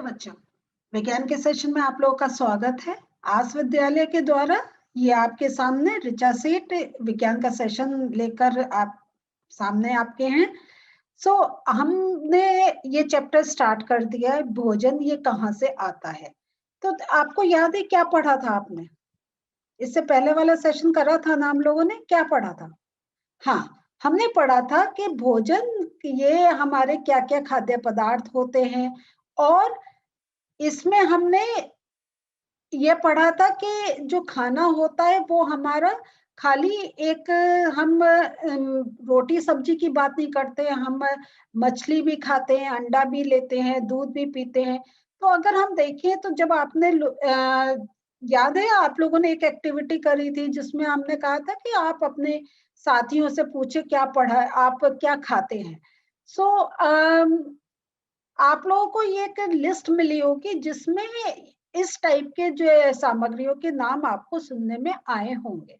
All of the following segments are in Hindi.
बच्चों, विज्ञान के सेशन में आप लोगों का स्वागत है। आस विद्यालय के द्वारा ये आपके सामने ऋचा सेठ विज्ञान का सेशन लेकर आप सामने आपके हैं। हमने ये चैप्टर स्टार्ट कर दिया है, भोजन ये कहाँ से आता है। तो आपको याद है क्या पढ़ा था आपने? इससे पहले वाला सेशन करा था ना हम लोगों ने, क्या पढ़ा था? हाँ, हमने पढ़ा था कि भोजन ये हमारे क्या क्या खाद्य पदार्थ होते हैं, और इसमें हमने ये पढ़ा था कि जो खाना होता है वो हमारा खाली एक हम रोटी सब्जी की बात नहीं करते, हम मछली भी खाते हैं, अंडा भी लेते हैं, दूध भी पीते हैं। तो अगर हम देखें तो जब आपने याद है आप लोगों ने एक एक्टिविटी करी थी जिसमें हमने कहा था कि आप अपने साथियों से पूछे क्या पढ़ा, आप क्या खाते हैं। आप लोगों को ये एक लिस्ट मिली होगी जिसमें इस टाइप के जो सामग्रियों के नाम आपको सुनने में आए होंगे।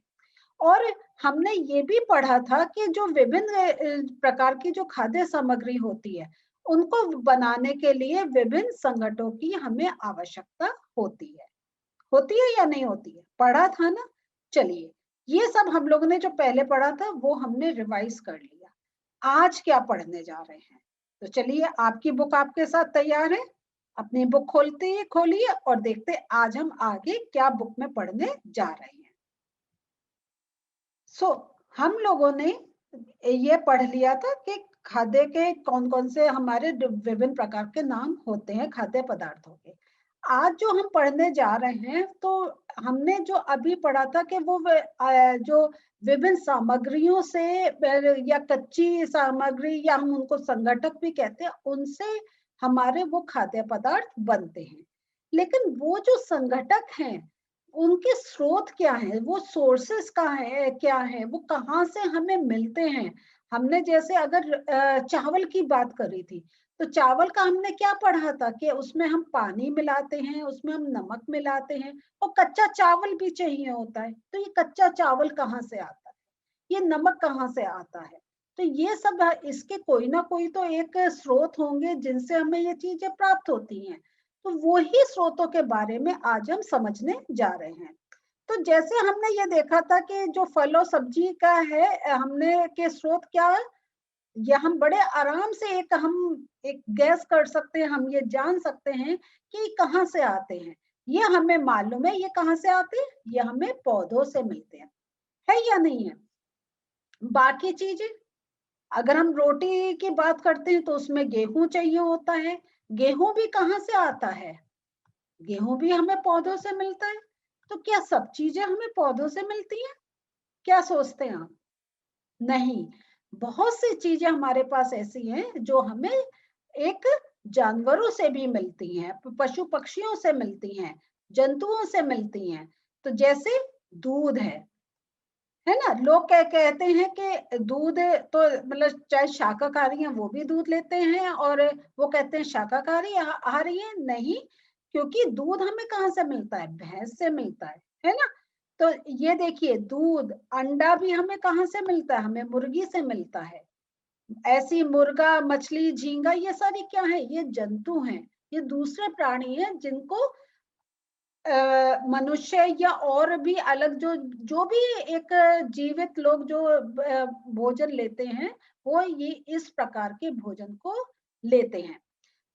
और हमने ये भी पढ़ा था कि जो विभिन्न प्रकार की जो खाद्य सामग्री होती है उनको बनाने के लिए विभिन्न संगठनों की हमें आवश्यकता होती है या नहीं होती है? पढ़ा था ना। चलिए, ये सब हम लोगों ने जो पहले पढ़ा था वो हमने रिवाइज कर लिया। आज क्या पढ़ने जा रहे हैं? तो चलिए, आपकी बुक आपके साथ तैयार है, अपनी बुक खोलिए और देखते आज हम आगे क्या बुक में पढ़ने जा रहे हैं। हम लोगों ने ये पढ़ लिया था कि खाद्य के कौन कौन से हमारे विभिन्न प्रकार के नाम होते हैं खाद्य पदार्थों के। आज जो हम पढ़ने जा रहे हैं तो हमने जो अभी पढ़ा था कि वो जो विभिन्न सामग्रियों से या कच्ची सामग्री या हम उनको संघटक भी कहते हैं, उनसे हमारे वो खाद्य पदार्थ बनते हैं। लेकिन वो जो संघटक हैं उनके स्रोत क्या है, वो सोर्सेस क्या है, वो कहाँ से हमें मिलते हैं। हमने जैसे अगर चावल की बात करी थी तो चावल का हमने क्या पढ़ा था कि उसमें हम पानी मिलाते हैं, उसमें हम नमक मिलाते हैं, और कच्चा चावल भी चाहिए होता है। तो ये कच्चा चावल कहाँ से आता है, ये नमक कहाँ से आता है? तो ये सब इसके कोई ना कोई तो एक स्रोत होंगे जिनसे हमें ये चीजें प्राप्त होती हैं। तो वही स्रोतों के बारे में आज हम समझने जा रहे हैं। तो जैसे हमने ये देखा था कि जो फल और सब्जी का है, हमने के स्रोत क्या है, ये हम बड़े आराम से एक गैस कर सकते हैं, हम ये जान सकते हैं कि कहाँ से आते हैं। ये हमें मालूम है, ये कहाँ से आते हैं, ये हमें पौधों से मिलते हैं, है या नहीं है? बाकी चीजें, अगर हम रोटी की बात करते हैं तो उसमें गेहूं चाहिए होता है। गेहूं भी कहाँ से आता है? गेहूं भी हमें पौधों से मिलता है। तो क्या सब चीजें हमें पौधों से मिलती हैं? क्या सोचते हैं आप? नहीं, बहुत सी चीजें हमारे पास ऐसी हैं जो हमें एक जानवरों से भी मिलती हैं, पशु पक्षियों से मिलती हैं, जंतुओं से मिलती हैं। तो जैसे दूध है ना। लोग क्या कहते हैं कि दूध तो मतलब चाहे शाकाहारी हैं वो भी दूध लेते हैं, और वो कहते हैं शाकाहारी आहारी है नहीं, क्योंकि दूध हमें कहाँ से मिलता है? भैंस से मिलता है ना। तो ये देखिए, दूध, अंडा भी हमें कहाँ से मिलता है? हमें मुर्गी से मिलता है। ऐसी मुर्गा, मछली, झींगा, ये सारी क्या है? ये जंतु हैं, ये दूसरे प्राणी हैं जिनको मनुष्य या और भी अलग जो जो भी एक जीवित लोग जो भोजन लेते हैं, वो ये इस प्रकार के भोजन को लेते हैं।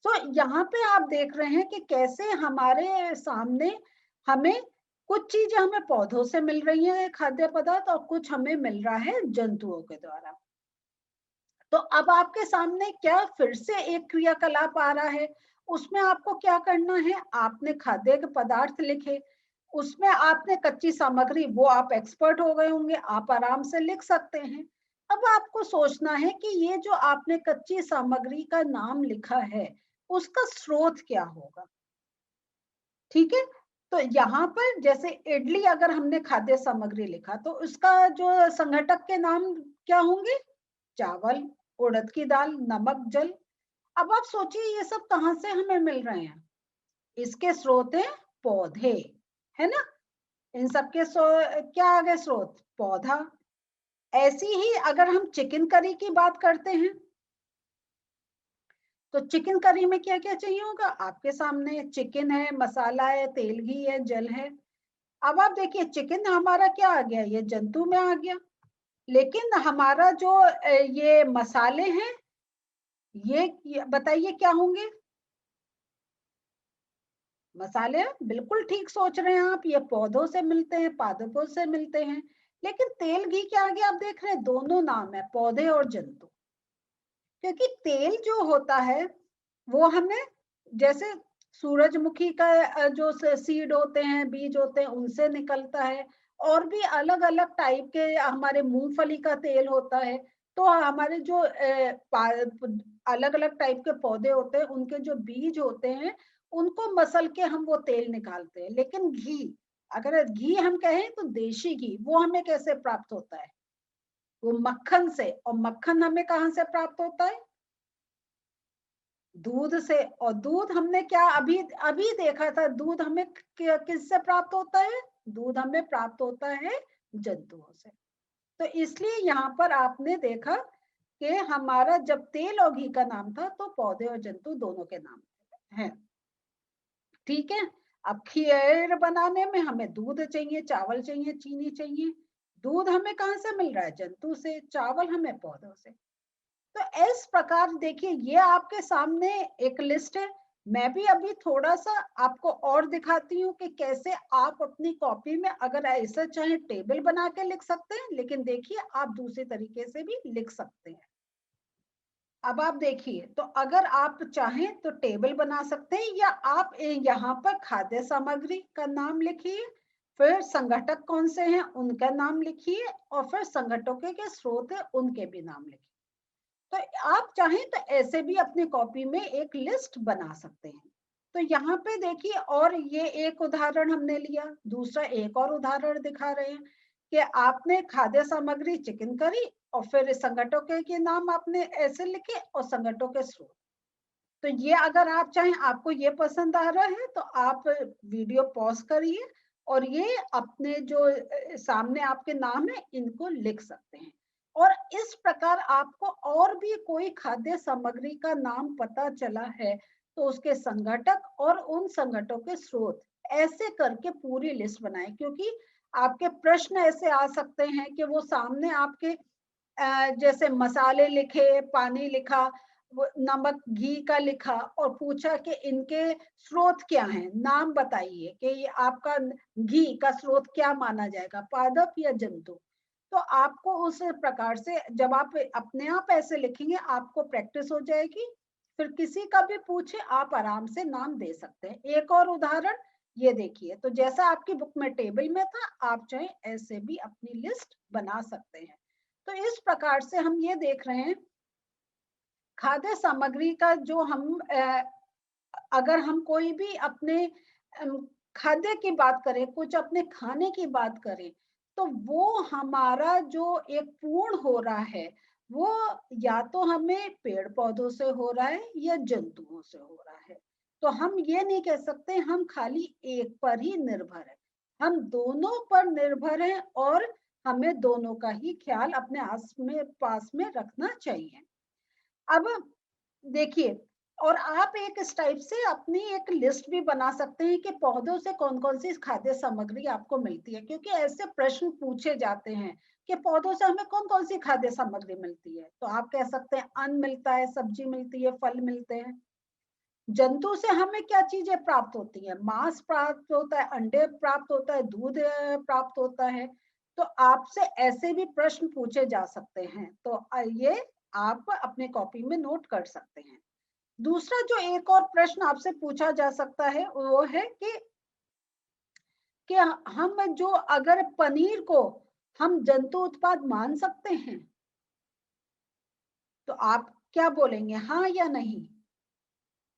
तो यहाँ पे आप देख रहे हैं कि कैसे हमारे सामने हमें कुछ चीजें हमें पौधों से मिल रही हैं खाद्य पदार्थ, और कुछ हमें मिल रहा है जंतुओं के द्वारा। तो अब आपके सामने क्या फिर से एक क्रियाकलाप आ रहा है। उसमें आपको क्या करना है, आपने खाद्य के पदार्थ लिखे, उसमें आपने कच्ची सामग्री, वो आप एक्सपर्ट हो गए होंगे, आप आराम से लिख सकते हैं। अब आपको सोचना है कि ये जो आपने कच्ची सामग्री का नाम लिखा है उसका स्रोत क्या होगा। ठीक है। तो यहाँ पर जैसे इडली अगर हमने खाद्य सामग्री लिखा तो उसका जो संघटक के नाम क्या होंगे? चावल, उड़द की दाल, नमक, जल। अब आप सोचिए ये सब कहाँ से हमें मिल रहे हैं? इसके स्रोत हैं पौधे, है ना। इन सब के क्या आ गए स्रोत? पौधा। ऐसी ही अगर हम चिकन करी की बात करते हैं तो चिकन करी में क्या क्या चाहिए होगा आपके सामने, चिकन है, मसाला है, तेल घी है, जल है। अब आप देखिए चिकन हमारा क्या आ गया, ये जंतु में आ गया, लेकिन हमारा जो ये मसाले हैं ये बताइए क्या होंगे? मसाले, बिल्कुल ठीक सोच रहे हैं आप, ये पौधों से मिलते हैं, पादपों से मिलते हैं। लेकिन तेल घी क्या आ गया, आप देख रहे हैं दोनों नाम है, पौधे और जंतु। क्योंकि तेल जो होता है वो हमें, जैसे सूरजमुखी का जो सीड होते हैं, बीज होते हैं, उनसे निकलता है। और भी अलग अलग टाइप के हमारे मूंगफली का तेल होता है। तो हमारे जो अलग अलग टाइप के पौधे होते हैं, उनके जो बीज होते हैं, उनको मसल के हम वो तेल निकालते हैं। लेकिन घी, अगर घी हम कहें तो देशी घी, वो हमें कैसे प्राप्त होता है? वो मक्खन से। और मक्खन हमें कहाँ से प्राप्त होता है? दूध से। और दूध हमने क्या अभी अभी देखा था, दूध हमें किससे प्राप्त होता है? दूध हमें प्राप्त होता है जंतुओं से। तो इसलिए यहाँ पर आपने देखा कि हमारा जब तेल और घी का नाम था तो पौधे और जंतु दोनों के नाम हैं। ठीक है। अब खीर बनाने में हमें दूध चाहिए, चावल चाहिए, चीनी चाहिए। दूध हमें कहाँ से मिल रहा है? जंतु से। चावल हमें पौधों से। तो इस प्रकार देखिए, ये आपके सामने एक लिस्ट है। मैं भी अभी थोड़ा सा आपको और दिखाती हूँ कि कैसे आप अपनी कॉपी में अगर ऐसा चाहे टेबल बना के लिख सकते हैं, लेकिन देखिए आप दूसरे तरीके से भी लिख सकते हैं। अब आप देखिए, तो अगर आप चाहें तो टेबल बना सकते हैं, या आप यहाँ पर खाद्य सामग्री का नाम लिखिए, फिर संगठक कौन से हैं उनका नाम लिखिए, और फिर संगठकों के स्रोत है उनके भी नाम लिखिए। तो आप चाहें तो ऐसे भी अपनी कॉपी में एक लिस्ट बना सकते हैं। तो यहाँ पे देखिए, और ये एक उदाहरण हमने लिया, दूसरा एक और उदाहरण दिखा रहे हैं कि आपने खाद्य सामग्री चिकन करी, और फिर संगठकों के नाम आपने ऐसे लिखे और संगठनों के स्रोत। तो ये अगर आप चाहें, आपको ये पसंद आ रहा है तो आप वीडियो पॉज करिए और ये अपने जो सामने आपके नाम है इनको लिख सकते हैं। और इस प्रकार आपको और भी कोई खाद्य सामग्री का नाम पता चला है तो उसके संघटक और उन संगठनों के स्रोत ऐसे करके पूरी लिस्ट बनाएं, क्योंकि आपके प्रश्न ऐसे आ सकते हैं कि वो सामने आपके जैसे मसाले लिखे, पानी लिखा, नमक घी का लिखा और पूछा कि इनके स्रोत क्या हैं, नाम बताइए कि ये आपका घी का स्रोत क्या माना जाएगा, पादप या जंतु। तो आपको उस प्रकार से जब आप अपने आप ऐसे लिखेंगे आपको प्रैक्टिस हो जाएगी, फिर किसी का भी पूछे आप आराम से नाम दे सकते हैं। एक और उदाहरण ये देखिए, तो जैसा आपकी बुक में टेबल में था, आप चाहे ऐसे भी अपनी लिस्ट बना सकते हैं। तो इस प्रकार से हम ये देख रहे हैं खाद्य सामग्री का जो हम अगर हम कोई भी अपने खाद्य की बात करें, कुछ अपने खाने की बात करें, तो वो हमारा जो एक पूर्ण हो रहा है वो या तो हमें पेड़ पौधों से हो रहा है या जंतुओं से हो रहा है। तो हम ये नहीं कह सकते हम खाली एक पर ही निर्भर है, हम दोनों पर निर्भर हैं और हमें दोनों का ही ख्याल अपने आस में पास में रखना चाहिए। अब देखिए, और आप एक इस टाइप से अपनी एक लिस्ट भी बना सकते हैं कि पौधों से कौन कौन सी खाद्य सामग्री आपको मिलती है, क्योंकि ऐसे प्रश्न पूछे जाते हैं कि पौधों से हमें कौन कौन सी खाद्य सामग्री मिलती है। तो आप कह सकते हैं अन्न मिलता है, सब्जी मिलती है, फल मिलते हैं। जंतु से हमें क्या चीजें प्राप्त होती है? मांस प्राप्त होता है, अंडे प्राप्त होता है, दूध प्राप्त होता है। तो आपसे ऐसे भी प्रश्न पूछे जा सकते हैं, तो ये आप अपने कॉपी में नोट कर सकते हैं। दूसरा जो एक और प्रश्न आपसे पूछा जा सकता है वो है कि हम जो अगर पनीर को हम जंतु उत्पाद मान सकते हैं, तो आप क्या बोलेंगे, हाँ या नहीं?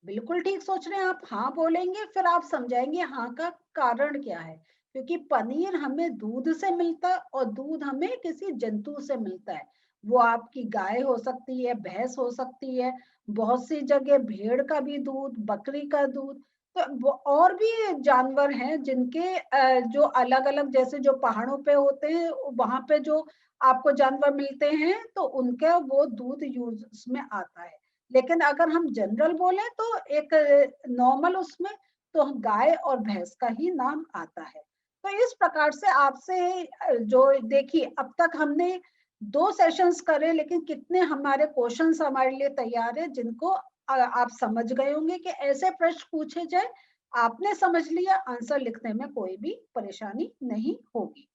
बिल्कुल ठीक सोच रहे हैं आप, हाँ बोलेंगे। फिर आप समझाएंगे हाँ का कारण क्या है। क्योंकि पनीर हमें दूध से मिलता है और दूध हमें किसी जंतु से मिलता है। वो आपकी गाय हो सकती है, भैंस हो सकती है, बहुत सी जगह भेड़ का भी दूध, बकरी का दूध। तो वो और भी जानवर हैं जिनके जो अलग अलग, जैसे जो पहाड़ों पे होते हैं वहां पे जो आपको जानवर मिलते हैं, तो उनका वो दूध यूज में आता है। लेकिन अगर हम जनरल बोले तो एक नॉर्मल उसमें तो गाय और भैंस का ही नाम आता है। तो इस प्रकार से आपसे जो देखिए अब तक हमने 2 सेशंस करे, लेकिन कितने हमारे क्वेश्चंस हमारे लिए तैयार है जिनको आप समझ गए होंगे कि ऐसे प्रश्न पूछे जाए, आपने समझ लिया, आंसर लिखने में कोई भी परेशानी नहीं होगी।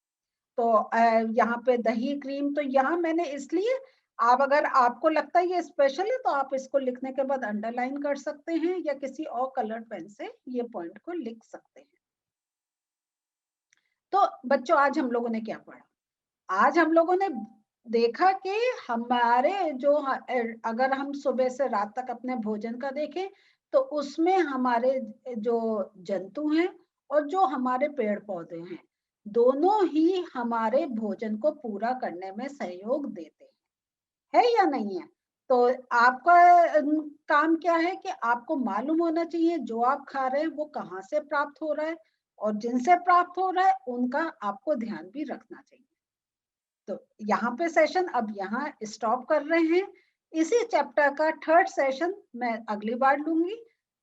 तो यहाँ पे दही क्रीम तो यहाँ मैंने इसलिए, आप अगर आपको लगता है ये स्पेशल है तो आप इसको लिखने के बाद अंडरलाइन कर सकते हैं या किसी और कलर पेन से ये पॉइंट को लिख सकते हैं। तो बच्चों आज हम लोगों ने क्या पढ़ा? आज हम लोगों ने देखा कि हमारे जो अगर हम सुबह से रात तक अपने भोजन का देखें तो उसमें हमारे जो जंतु हैं और जो हमारे पेड़ पौधे हैं, दोनों ही हमारे भोजन को पूरा करने में सहयोग देते हैं, है या नहीं है? तो आपका काम क्या है कि आपको मालूम होना चाहिए जो आप खा रहे हैं वो कहाँ से प्राप्त हो रहा है, और जिनसे प्राप्त हो रहा है उनका आपको ध्यान भी रखना चाहिए। तो यहाँ पे सेशन अब यहाँ स्टॉप कर रहे हैं। इसी चैप्टर का 3rd सेशन मैं अगली बार लूंगी।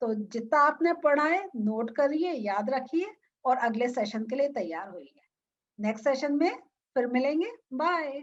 तो जितना आपने पढ़ा है नोट करिए, याद रखिए और अगले सेशन के लिए तैयार होइए। नेक्स्ट सेशन में फिर मिलेंगे। बाय।